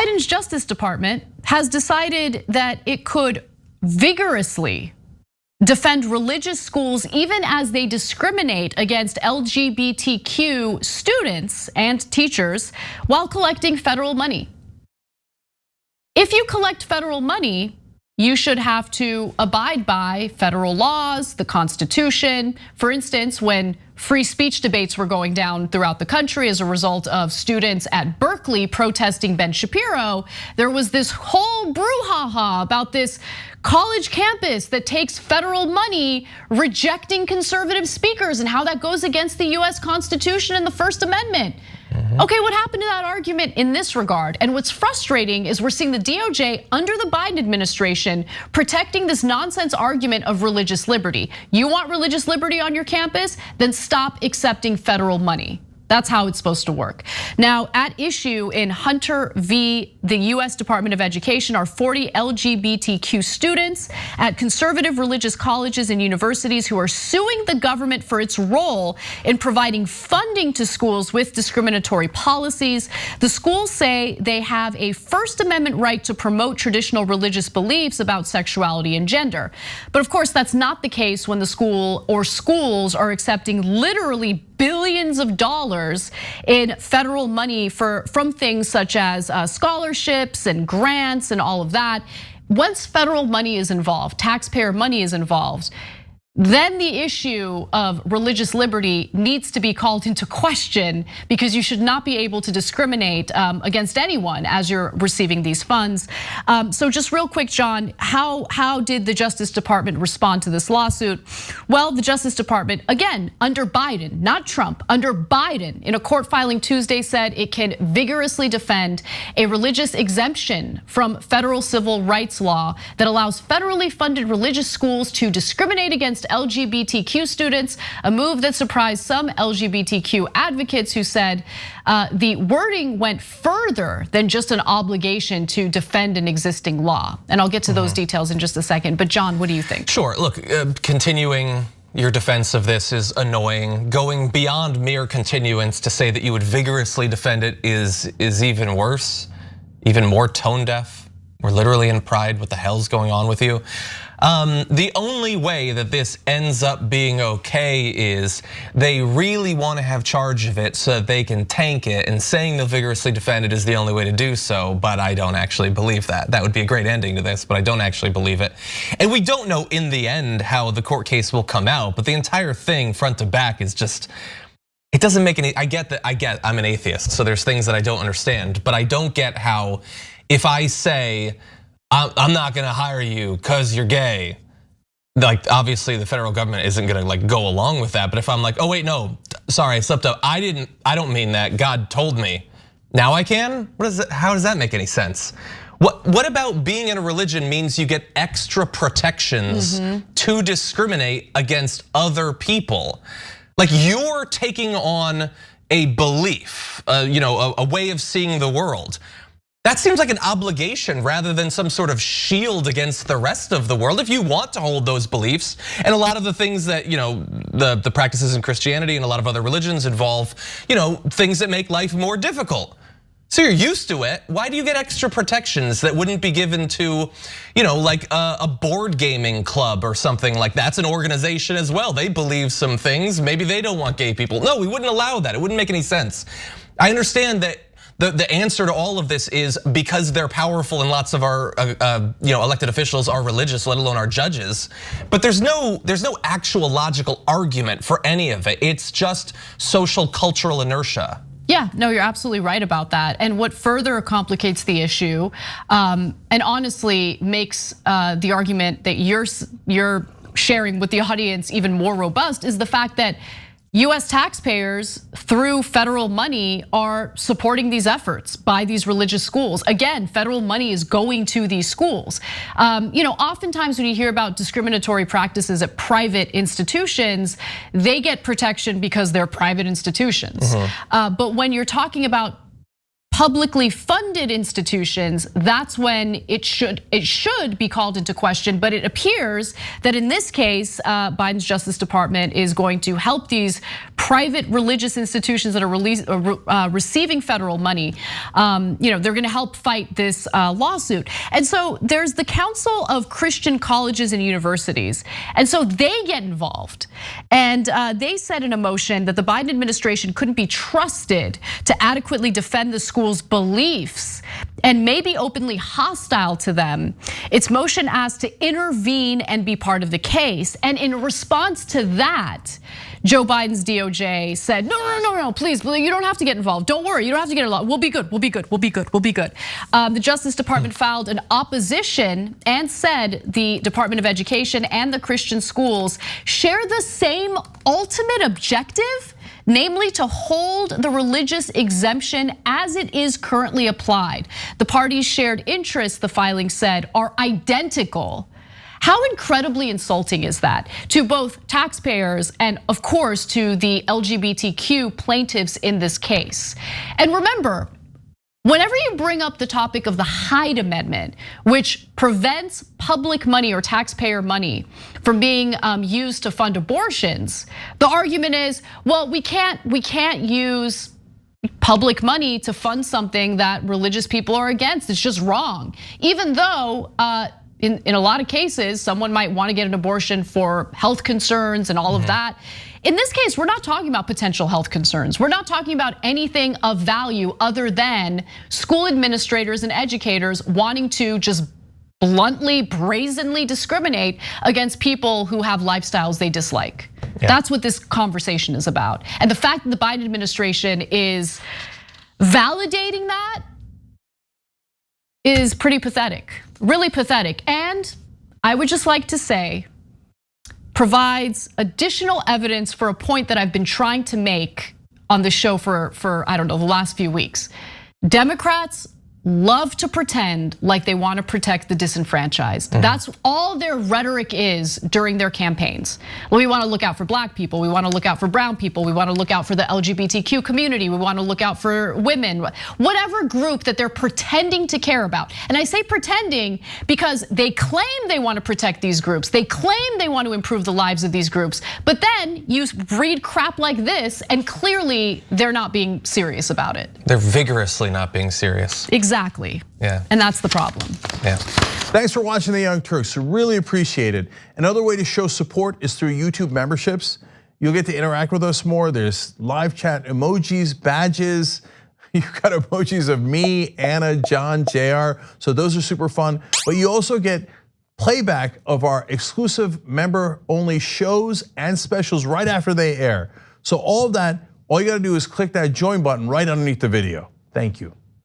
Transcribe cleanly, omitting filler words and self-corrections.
Biden's Justice Department has decided that it could vigorously defend religious schools even as they discriminate against LGBTQ students and teachers while collecting federal money. If you collect federal money, you should have to abide by federal laws, the Constitution. For instance, when free speech debates were going down throughout the country as a result of students at Berkeley protesting Ben Shapiro, there was this whole brouhaha about this college campus that takes federal money rejecting conservative speakers and how that goes against the US Constitution and the First Amendment. Okay, what happened to that argument in this regard? And what's frustrating is we're seeing the DOJ under the Biden administration protecting this nonsense argument of religious liberty. You want religious liberty on your campus? Then stop accepting federal money. That's how it's supposed to work. Now, at issue in Hunter v. the US Department of Education are 40 LGBTQ students at conservative religious colleges and universities who are suing the government for its role in providing funding to schools with discriminatory policies. The schools say they have a First Amendment right to promote traditional religious beliefs about sexuality and gender. But of course, that's not the case when the school or schools are accepting literally billions of dollars in federal money from things such as scholarships and grants and all of that. Once federal money is involved, taxpayer money is involved, then the issue of religious liberty needs to be called into question because you should not be able to discriminate against anyone as you're receiving these funds. So just real quick, John, how did the Justice Department respond to this lawsuit? Well, the Justice Department, again, under Biden, not Trump, under Biden, in a court filing Tuesday said it can vigorously defend a religious exemption from federal civil rights law that allows federally funded religious schools to discriminate against LGBTQ students, a move that surprised some LGBTQ advocates who said the wording went further than just an obligation to defend an existing law. And I'll get to those details in just a second. But John, what do you think? Sure, look, continuing your defense of this is annoying. Going beyond mere continuance to say that you would vigorously defend it is even worse, even more tone deaf. We're literally in pride. What the hell's going on with you? The only way that this ends up being okay is they really want to have charge of it so that they can tank it, and saying they'll vigorously defend it is the only way to do so, but I don't actually believe that. That would be a great ending to this, but I don't actually believe it. And we don't know in the end how the court case will come out, but the entire thing front to back is just, it doesn't make any, I'm an atheist, so there's things that I don't understand, but I don't get how if I say, I'm not gonna hire you because you're gay, like obviously the federal government isn't gonna like go along with that. But if I'm like, oh wait, no, sorry, I slipped up. I don't mean that. God told me. Now I can? How does that make any sense? What about being in a religion means you get extra protections to discriminate against other people? Like you're taking on a belief, a way of seeing the world. That seems like an obligation rather than some sort of shield against the rest of the world. If you want to hold those beliefs, and a lot of the things that the practices in Christianity and a lot of other religions involve, things that make life more difficult. So you're used to it. Why do you get extra protections that wouldn't be given to, like a board gaming club or something like that? That's an organization as well. They believe some things. Maybe they don't want gay people. No, we wouldn't allow that. It wouldn't make any sense. I understand that. The answer to all of this is because they're powerful and lots of our elected officials are religious, let alone our judges. But there's no actual logical argument for any of it. It's just social cultural inertia. Yeah, no, you're absolutely right about that. And what further complicates the issue, and honestly makes the argument that you're sharing with the audience even more robust, is the fact that US taxpayers through federal money are supporting these efforts by these religious schools. Again, federal money is going to these schools. Oftentimes when you hear about discriminatory practices at private institutions, they get protection because they're private institutions. But when you're talking about publicly funded institutions, that's when it should be called into question. But it appears that in this case, Biden's Justice Department is going to help these private religious institutions that are receiving federal money. They're going to help fight this lawsuit. And so there's the Council of Christian Colleges and Universities, and so they get involved. And they said in a motion that the Biden administration couldn't be trusted to adequately defend the school's beliefs and may be openly hostile to them. Its motion asked to intervene and be part of the case. And in response to that, Joe Biden's DOJ said, no, please, you don't have to get involved. Don't worry, you don't have to get involved. We'll be good, we'll be good, we'll be good, we'll be good. The Justice Department filed an opposition and said the Department of Education and the Christian schools share the same ultimate objective, namely to hold the religious exemption as it is currently applied. The parties' shared interests, the filing said, are identical. How incredibly insulting is that to both taxpayers and, of course, to the LGBTQ plaintiffs in this case? And remember, whenever you bring up the topic of the Hyde Amendment, which prevents public money or taxpayer money from being used to fund abortions, the argument is, well, we can't use public money to fund something that religious people are against. It's just wrong, even though in a lot of cases, someone might want to get an abortion for health concerns and all of that. In this case, we're not talking about potential health concerns. We're not talking about anything of value other than school administrators and educators wanting to just bluntly, brazenly discriminate against people who have lifestyles they dislike. Yeah. That's what this conversation is about. And the fact that the Biden administration is validating that is pretty pathetic, really pathetic. And I would just like to say, provides additional evidence for a point that I've been trying to make on the show for I don't know, the last few weeks. Democrats love to pretend like they want to protect the disenfranchised. That's all their rhetoric is during their campaigns. Well, we want to look out for black people, we want to look out for brown people, we want to look out for the LGBTQ community, we want to look out for women, whatever group that they're pretending to care about. And I say pretending because they claim they want to protect these groups, they claim they want to improve the lives of these groups, but then you read crap like this and clearly they're not being serious about it. They're vigorously not being serious. Exactly. Yeah. And that's the problem. Yeah. Thanks for watching the Young Turks. Really appreciate it. Another way to show support is through YouTube memberships. You'll get to interact with us more. There's live chat emojis, badges. You've got emojis of me, Anna, John, JR. So those are super fun. But you also get playback of our exclusive member-only shows and specials right after they air. So all of that, all you gotta do is click that join button right underneath the video. Thank you.